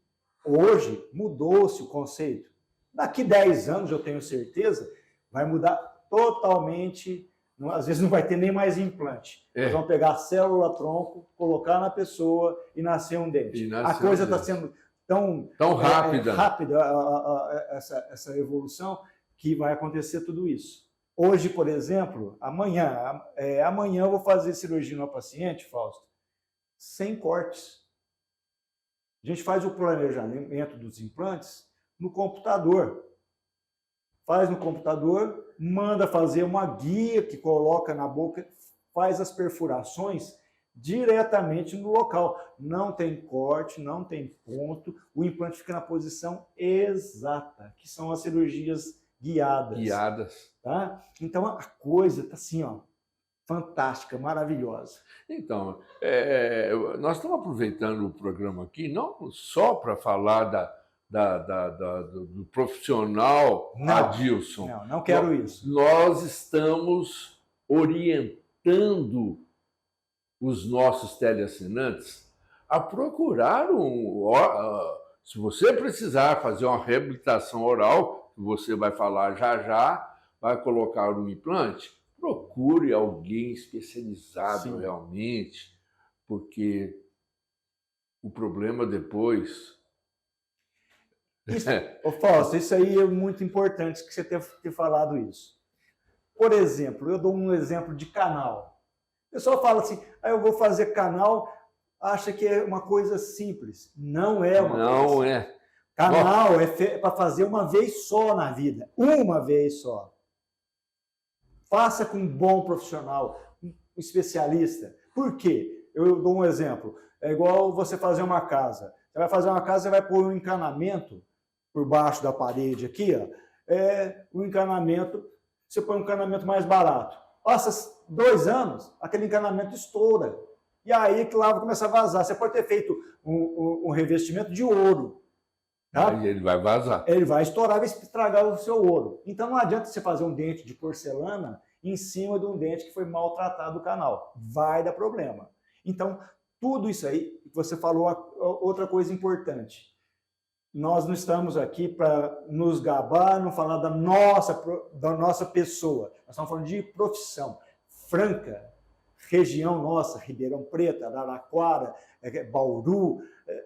Hoje mudou-se o conceito. Daqui 10 anos, eu tenho certeza, vai mudar totalmente. Às vezes não vai ter nem mais implante. Nós vamos pegar a célula-tronco, colocar na pessoa e nascer um dente. A coisa está sendo tão rápida essa evolução que vai acontecer tudo isso. Hoje, por exemplo, amanhã eu vou fazer cirurgia no paciente, Fausto, sem cortes. A gente faz o planejamento dos implantes no computador. Faz no computador, manda fazer uma guia que coloca na boca, faz as perfurações diretamente no local. Não tem corte, não tem ponto, o implante fica na posição exata, que são as cirurgias guiadas. Tá? Então a coisa está assim, ó, fantástica, maravilhosa. Então, nós estamos aproveitando o programa aqui, não só para falar do profissional Adilson. Não quero isso. Nós estamos orientando os nossos teleassinantes a procurar se você precisar fazer uma reabilitação oral, que você vai falar já, vai colocar um implante, procure alguém especializado realmente, porque o problema depois... Fausto, isso aí é muito importante que você ter falado isso. Por exemplo, eu dou um exemplo de canal. O pessoal fala assim, eu vou fazer canal, acha que é uma coisa simples. Não é uma coisa. Não é. Canal é para fazer uma vez só na vida. Uma vez só. Faça com um bom profissional, um especialista. Por quê? Eu dou um exemplo. É igual você fazer uma casa. Você vai fazer uma casa, você vai pôr um encanamento por baixo da parede aqui, ó. Um encanamento você põe um encanamento mais barato. Passa 2 anos, aquele encanamento estoura. E aí que lá vai começar a vazar. Você pode ter feito um revestimento de ouro. Tá? Aí ele vai vazar. Ele vai estourar, vai estragar o seu ouro. Então não adianta você fazer um dente de porcelana em cima de um dente que foi maltratado do canal. Vai dar problema. Então, tudo isso aí, você falou outra coisa importante. Nós não estamos aqui para nos gabar, não falar da nossa pessoa. Nós estamos falando de profissão. Franca, região nossa, Ribeirão Preto, Araraquara, Bauru.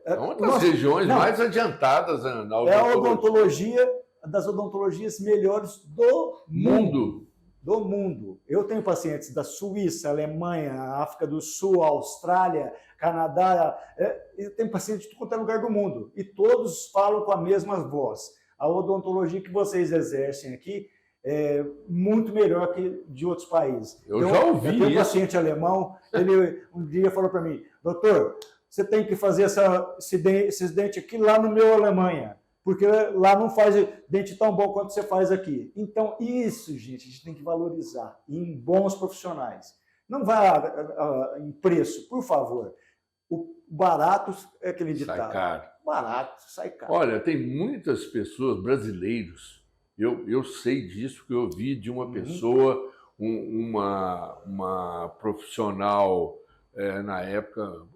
É uma das regiões mais adiantadas na odontologia. É a odontologia, das odontologias melhores do mundo. Do mundo. Eu tenho pacientes da Suíça, Alemanha, África do Sul, Austrália, Canadá. Eu tenho pacientes de todo quanto é lugar do mundo. E todos falam com a mesma voz. A odontologia que vocês exercem aqui é muito melhor que de outros países. Eu já ouvi isso. Eu tenho um paciente alemão, ele um dia falou para mim, doutor, você tem que fazer esses dentes aqui lá no meu Alemanha, porque lá não faz dente tão bom quanto você faz aqui. Então, isso, gente, a gente tem que valorizar em bons profissionais. Não vá em preço, por favor. O barato é aquele ditado. Sai caro. Barato, sai caro. Olha, tem muitas pessoas, brasileiros, eu sei disso, porque eu ouvi de uma pessoa, uma profissional, na época,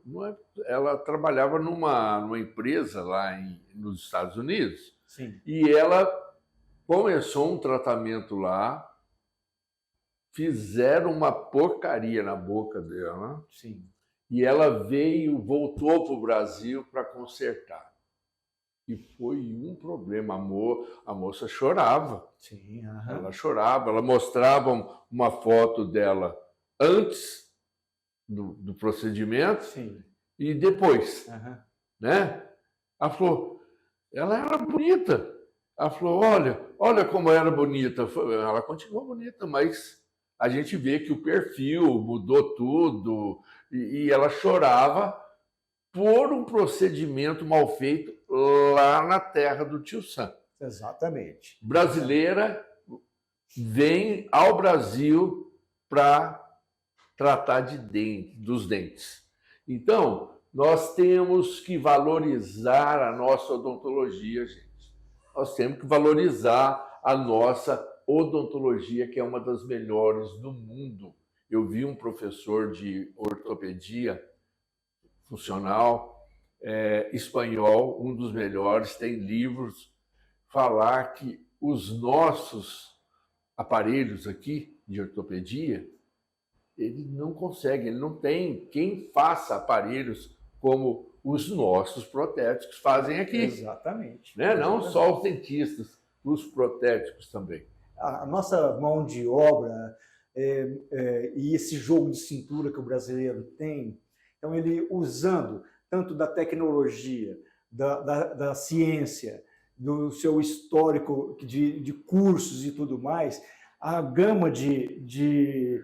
ela trabalhava numa empresa lá nos Estados Unidos. Sim. E ela começou um tratamento lá, fizeram uma porcaria na boca dela. Sim. E ela voltou para o Brasil para consertar. E foi um problema. A moça chorava. Sim, Ela chorava. Ela mostrava uma foto dela antes do procedimento. Sim. E depois. Né? Ela falou, ela era bonita. Ela falou, olha como era bonita. Ela continuou bonita, mas a gente vê que o perfil mudou tudo. E ela chorava por um procedimento mal feito lá na terra do tio Sam. Exatamente. Brasileira vem ao Brasil para tratar dos dentes. Então, nós temos que valorizar a nossa odontologia, gente. Nós temos que valorizar a nossa odontologia, que é uma das melhores do mundo. Eu vi um professor de ortopedia funcional, espanhol, um dos melhores, tem livros, falar que os nossos aparelhos aqui de ortopedia, ele não consegue, ele não tem quem faça aparelhos como os nossos protéticos fazem aqui. Exatamente. Né? Não só os dentistas, os protéticos também. A nossa mão de obra e esse jogo de cintura que o brasileiro tem, então ele usando tanto da tecnologia, da ciência, do seu histórico de cursos e tudo mais, a gama que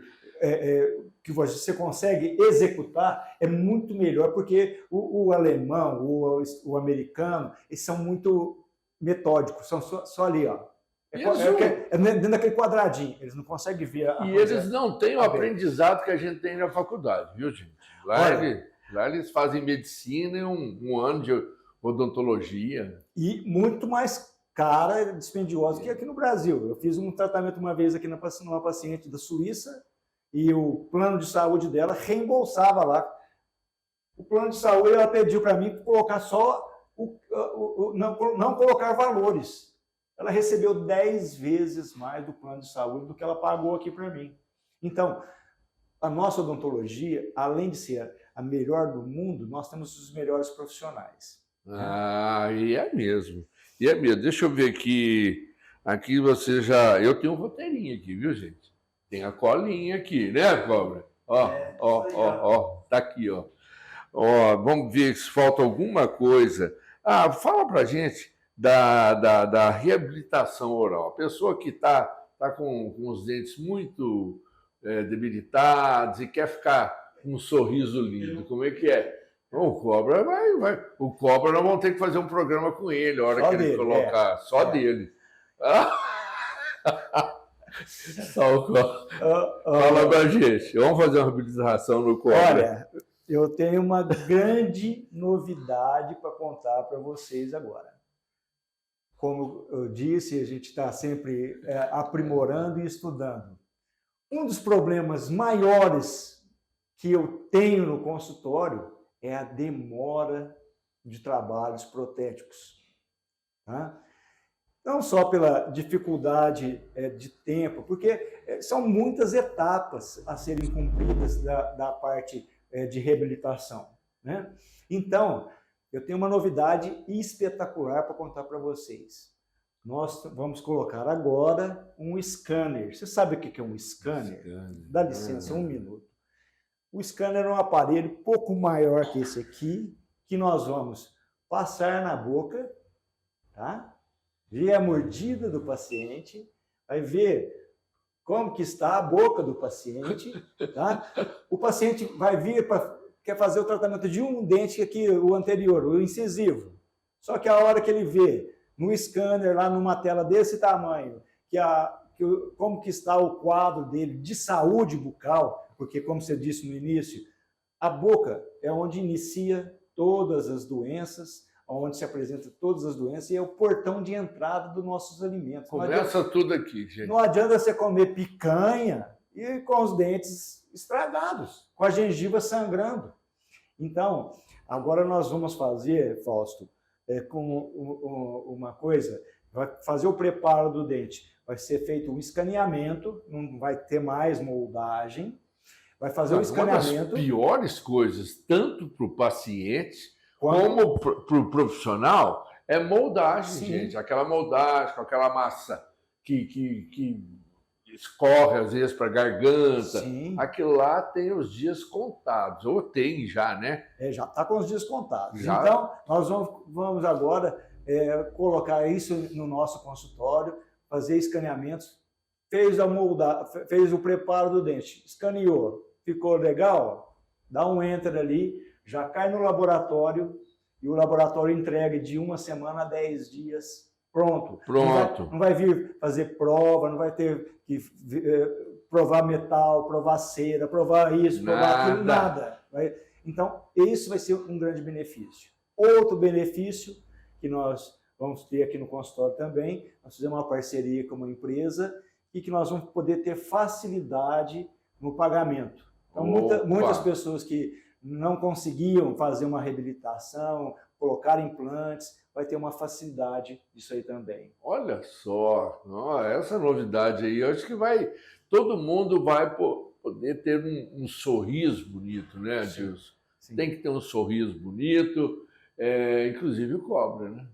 você consegue executar é muito melhor, porque o alemão, o americano, eles são muito metódicos, são só ali, ó. Dentro daquele quadradinho, eles não conseguem ver a E eles não têm o aprendizado que a gente tem na faculdade, viu, gente? Lá eles fazem medicina e um ano de odontologia. E muito mais cara e dispendiosa que aqui no Brasil. Eu fiz um tratamento uma vez aqui numa paciente da Suíça e o plano de saúde dela reembolsava lá. O plano de saúde, ela pediu para mim colocar só, não colocar valores. Ela recebeu 10 vezes mais do plano de saúde do que ela pagou aqui para mim. Então, a nossa odontologia, além de ser a melhor do mundo, nós temos os melhores profissionais. E é mesmo. Deixa eu ver aqui. Aqui você já... Eu tenho um roteirinho aqui, viu, gente? Tem a colinha aqui, né, Cobra? Ó. Tá aqui, ó. Vamos ver se falta alguma coisa. Fala pra gente da reabilitação oral. A pessoa que tá com os dentes muito debilitados e quer ficar com um sorriso lindo, como é que é? O Cobra vai. O Cobra, nós vamos ter que fazer um programa com ele, a hora que ele colocar. Só dele. Só o cobre. Fala pra gente. Vamos fazer uma reabilitação no cobre. Olha, eu tenho uma grande novidade para contar para vocês agora. Como eu disse, a gente está sempre aprimorando e estudando. Um dos problemas maiores que eu tenho no consultório é a demora de trabalhos protéticos. Tá? Não só pela dificuldade de tempo, porque são muitas etapas a serem cumpridas da parte de reabilitação. Né? Então, eu tenho uma novidade espetacular para contar para vocês. Nós vamos colocar agora um scanner. Você sabe o que é um scanner? Dá licença, um minuto. O scanner é um aparelho pouco maior que esse aqui, que nós vamos passar na boca, tá? Ver a mordida do paciente, vai ver como que está a boca do paciente, tá? O paciente vai vir quer fazer o tratamento de um dente aqui, o anterior, o incisivo. Só que a hora que ele vê no scanner, lá numa tela desse tamanho, como que está o quadro dele de saúde bucal, porque, como você disse no início, a boca é onde inicia todas as doenças, onde se apresentam todas as doenças, e é o portão de entrada dos nossos alimentos. Começa tudo aqui, gente. Não adianta você comer picanha e com os dentes estragados, com a gengiva sangrando. Então, agora nós vamos fazer, Fausto, com uma coisa, vai fazer o preparo do dente, vai ser feito um escaneamento, não vai ter mais moldagem, vai fazer o escaneamento. Uma das piores coisas, tanto para o paciente como para o profissional, é moldagem, sim, gente. Aquela moldagem com aquela massa que escorre às vezes para a garganta. Sim. Aquilo lá tem os dias contados, ou tem já, né? Já está com os dias contados. Já? Então, nós vamos agora colocar isso no nosso consultório, fazer escaneamentos, fez o preparo do dente, escaneou, ficou legal? Dá um enter ali, já cai no laboratório e o laboratório entrega de 1 semana a 10 dias. Pronto. Não vai vir fazer prova, não vai ter que provar metal, provar cera, provar isso, provar aquilo, nada. Então, isso vai ser um grande benefício. Outro benefício que nós vamos ter aqui no consultório também, nós fizemos uma parceria com uma empresa e que nós vamos poder ter facilidade no pagamento. Então, muitas pessoas que não conseguiam fazer uma reabilitação, colocar implantes, vai ter uma facilidade disso aí também. Olha só, essa novidade aí, eu acho que todo mundo vai poder ter um sorriso bonito, né, Adilson? Sim. Tem que ter um sorriso bonito, inclusive o cobre, né?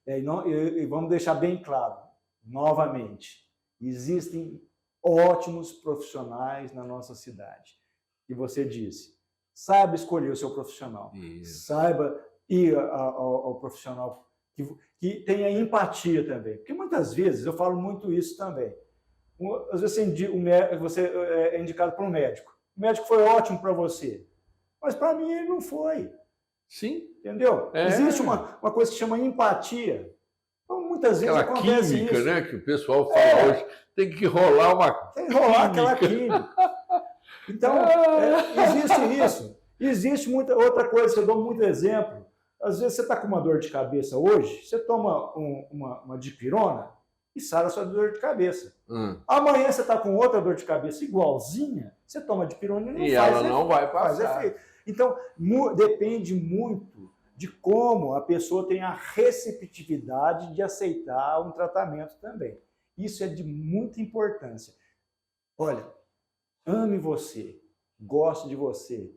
E vamos deixar bem claro, novamente, existem ótimos profissionais na nossa cidade. E você disse, saiba escolher o seu profissional, isso. Saiba ir ao profissional que tenha empatia também. Porque muitas vezes, eu falo muito isso também, às vezes você é indicado para um médico. O médico foi ótimo para você, mas para mim ele não foi. Sim. Entendeu? Existe uma coisa que chama empatia. Então, muitas vezes aquela acontece química, isso. né, que o pessoal fala hoje, tem que rolar aquela química. Então, existe isso. Existe muita outra coisa, eu dou muito exemplo. Às vezes você está com uma dor de cabeça hoje, você toma uma dipirona e sara a sua dor de cabeça. Amanhã você está com outra dor de cabeça igualzinha, você toma dipirona e não vai passar. Então, depende muito de como a pessoa tem a receptividade de aceitar um tratamento também. Isso é de muita importância. Olha, ame você, goste de você,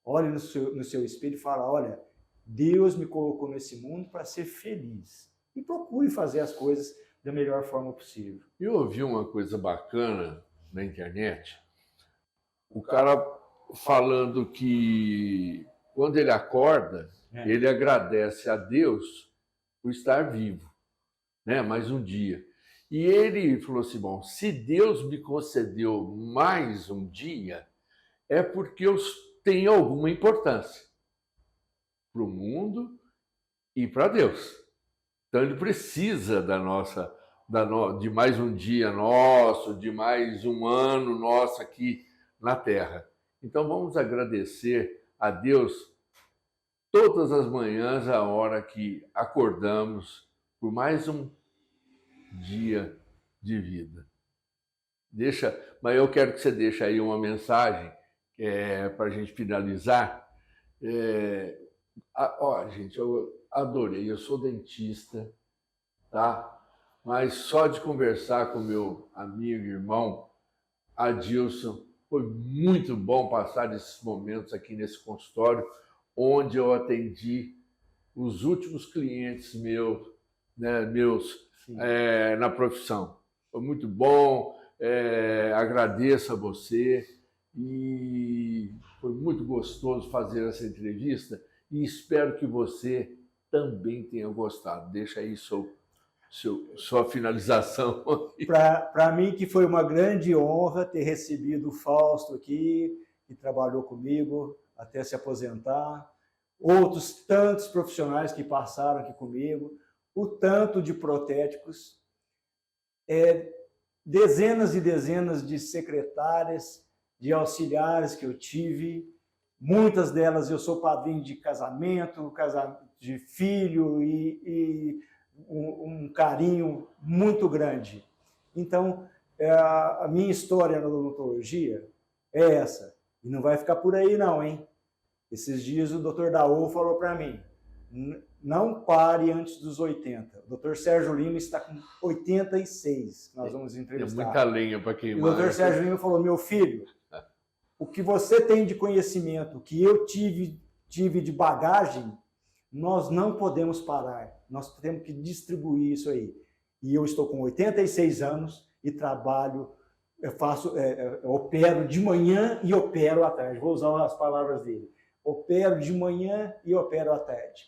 olhe no seu espelho e fala, olha, Deus me colocou nesse mundo para ser feliz. E procure fazer as coisas da melhor forma possível. Eu ouvi uma coisa bacana na internet, o cara falando que quando ele acorda, ele agradece a Deus por estar vivo, né? Mais um dia. E ele falou assim, bom, se Deus me concedeu mais um dia, é porque eu tenho alguma importância para o mundo e para Deus. Então ele precisa da nossa de mais um dia nosso, de mais um ano nosso aqui na Terra. Então vamos agradecer a Deus todas as manhãs, a hora que acordamos, por mais um dia de vida. Mas eu quero que você deixe aí uma mensagem para a gente finalizar. Gente, eu adorei, eu sou dentista, tá? Mas só de conversar com meu amigo e irmão Adilson, foi muito bom passar esses momentos aqui nesse consultório, onde eu atendi os últimos clientes meus na profissão. Foi muito bom, agradeço a você e foi muito gostoso fazer essa entrevista e espero que você também tenha gostado. Deixa aí sua finalização. Para mim que foi uma grande honra ter recebido o Fausto aqui, que trabalhou comigo até se aposentar, outros tantos profissionais que passaram aqui comigo, o tanto de protéticos, dezenas e dezenas de secretárias, de auxiliares que eu tive, muitas delas eu sou padrinho de casamento, de filho e um carinho muito grande. Então, a minha história na odontologia é essa. E não vai ficar por aí não, hein? Esses dias o Dr. Daú falou para mim, não pare antes dos 80. O Dr. Sérgio Lima está com 86, nós vamos entrevistar. Tem muita lenha para queimar. E o Dr. Sérgio Lima falou, meu filho, o que você tem de conhecimento, o que eu tive de bagagem, nós não podemos parar. Nós temos que distribuir isso aí. E eu estou com 86 anos e trabalho, eu opero de manhã e opero à tarde. Vou usar as palavras dele. Opero de manhã e opero à tarde.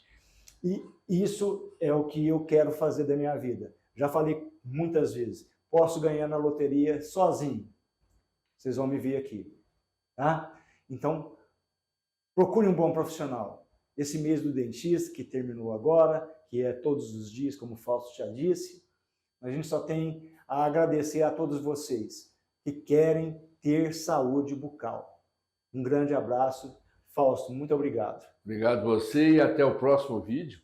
E isso é o que eu quero fazer da minha vida. Já falei muitas vezes. Posso ganhar na loteria sozinho. Vocês vão me ver aqui. Tá? Então, procure um bom profissional. Esse mês do dentista, que terminou agora, que é todos os dias, como o Fausto já disse, a gente só tem a agradecer a todos vocês que querem ter saúde bucal. Um grande abraço. Fausto, muito obrigado. Obrigado a você e até o próximo vídeo.